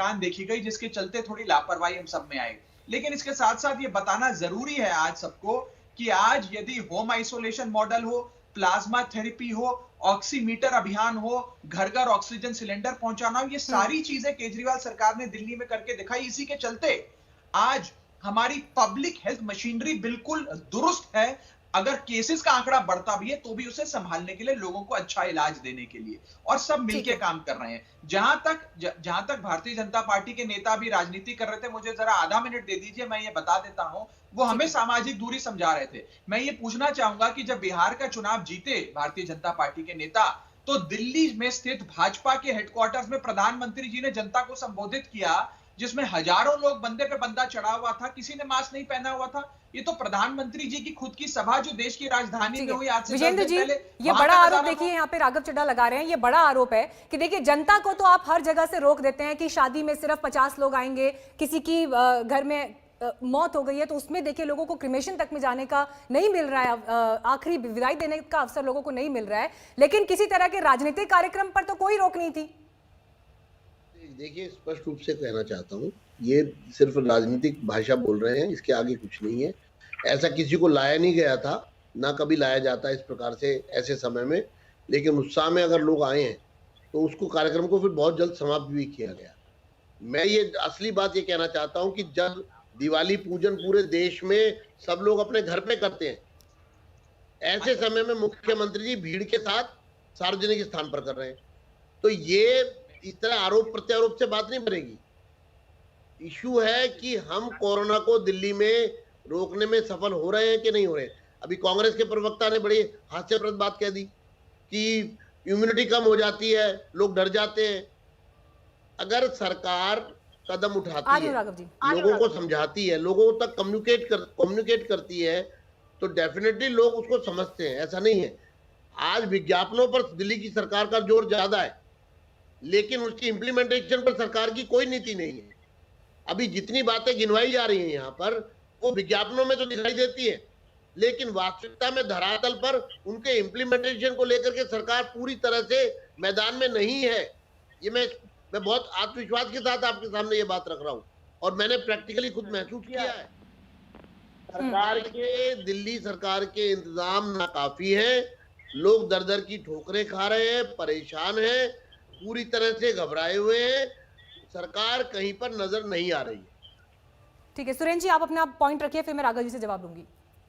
थकान देखी गई, जिसके चलते थोड़ी लापरवाही हम सब में आई। लेकिन इसके साथ साथ ये बताना जरूरी है आज सबको कि आज यदि होम आइसोलेशन मॉडल हो, प्लाज्मा थेरेपी हो, ऑक्सीमीटर अभियान हो, घर घर ऑक्सीजन सिलेंडर पहुंचाना हो, ये सारी चीजें केजरीवाल सरकार ने दिल्ली में करके दिखाई। इसी के चलते आज हमारी पब्लिक हेल्थ मशीनरी बिल्कुल दुरुस्त है। अगर केसेस का आंकड़ा बढ़ता भी है तो भी उसे संभालने के लिए, लोगों को अच्छा इलाज देने के लिए, और सब ठीक मिलके है। काम कर रहे हैं। जहां तक भारतीय जनता पार्टी के नेता भी राजनीति कर रहे थे, मुझे जरा आधा मिनट दे दीजिए, मैं ये बता देता हूं। वो ठीक हमें है। सामाजिक दूरी समझा रहे थे। मैं ये पूछना चाहूंगा कि जब बिहार का चुनाव जीते भारतीय जनता पार्टी के नेता, तो दिल्ली में स्थित भाजपा के हेडक्वार्टर्स में प्रधानमंत्री जी ने जनता को संबोधित किया, जिसमें हजारों लोग बंदे पे बंदा चढ़ा हुआ था, किसी ने मास्क नहीं पहना हुआ था। ये तो प्रधानमंत्री जी की खुद की सभा जो देश की राजधानी ठीक में है हुई आज से 10 विजेंद्र दिन जी, पहले, ये वहां बड़ा का आरोप नजारा देखिए था। यहाँ पे राघव चड्ढा लगा रहे हैं। ये बड़ा आरोप है कि देखिए जनता को तो आप हर जगह से रोक देते हैं कि शादी में सिर्फ 50 लोग आएंगे, किसी की घर में मौत हो गई है तो उसमें देखिए लोगों को क्रिमेशन तक में जाने का नहीं मिल रहा है, आखिरी विदाई देने का अवसर लोगों को नहीं मिल रहा है, लेकिन किसी तरह के राजनीतिक कार्यक्रम पर तो कोई रोक नहीं थी। देखिए, स्पष्ट रूप से कहना चाहता हूँ, ये सिर्फ राजनीतिक भाषा बोल रहे हैं, इसके आगे कुछ नहीं है। ऐसा किसी को लाया नहीं गया था, ना कभी लाया जाता इस प्रकार से ऐसे समय में, लेकिन उत्साह में अगर लोग आए हैं तो उसको कार्यक्रम को फिर बहुत जल्द समाप्त भी किया गया। मैं ये असली बात ये कहना चाहता हूँ कि जब दिवाली पूजन पूरे देश में सब लोग अपने घर पे करते हैं, ऐसे समय में मुख्यमंत्री जी भीड़ के साथ सार्वजनिक स्थान पर कर रहे हैं, तो ये इस तरह आरोप प्रत्यारोप से बात नहीं बनेगी। इशू है कि हम कोरोना को दिल्ली में रोकने में सफल हो रहे हैं कि नहीं हो रहे हैं। अभी कांग्रेस के प्रवक्ता ने बड़ी हास्यप्रद बात कह दी कि इम्यूनिटी कम हो जाती है, लोग डर जाते हैं। अगर सरकार कदम उठाती है, लोगों को समझाती है, लोगों तक कम्युनिकेट करती है, तो डेफिनेटली लोग उसको समझते हैं, ऐसा नहीं है। आज विज्ञापनों पर दिल्ली की सरकार का जोर ज्यादा है, लेकिन उसकी इंप्लीमेंटेशन पर सरकार की कोई नीति नहीं है। अभी जितनी बातें गिनवाई जा रही हैं यहाँ पर, वो विज्ञापनों में तो दिखाई देती है, लेकिन वास्तविकता में धरातल पर उनके इंप्लीमेंटेशन को लेकर के सरकार पूरी तरह से मैदान में नहीं है। ये मैं बहुत आत्मविश्वास के साथ आपके सामने ये बात रख रहा हूँ, और मैंने प्रैक्टिकली खुद महसूस किया है। दिल्ली सरकार के इंतजाम नाकाफी है, लोग दर दर की ठोकरें खा रहे हैं, परेशान हैं, पूरी तरह से घबराए हुए हैं, सरकार कहीं पर नजर नहीं आ रही है। ठीक है सुरेंद्र जी, आप अपना पॉइंट रखिए, फिर मैं राघव जी से जवाब दूंगी।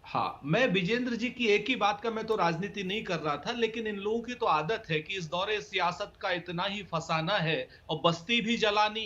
हाँ, मैं विजेंद्र जी की एक ही बात का, मैं तो राजनीति नहीं कर रहा था, लेकिन इन लोगों की तो आदत है कि इस दौरे सियासत का इतना ही फसाना है और बस्ती भी जलानी है।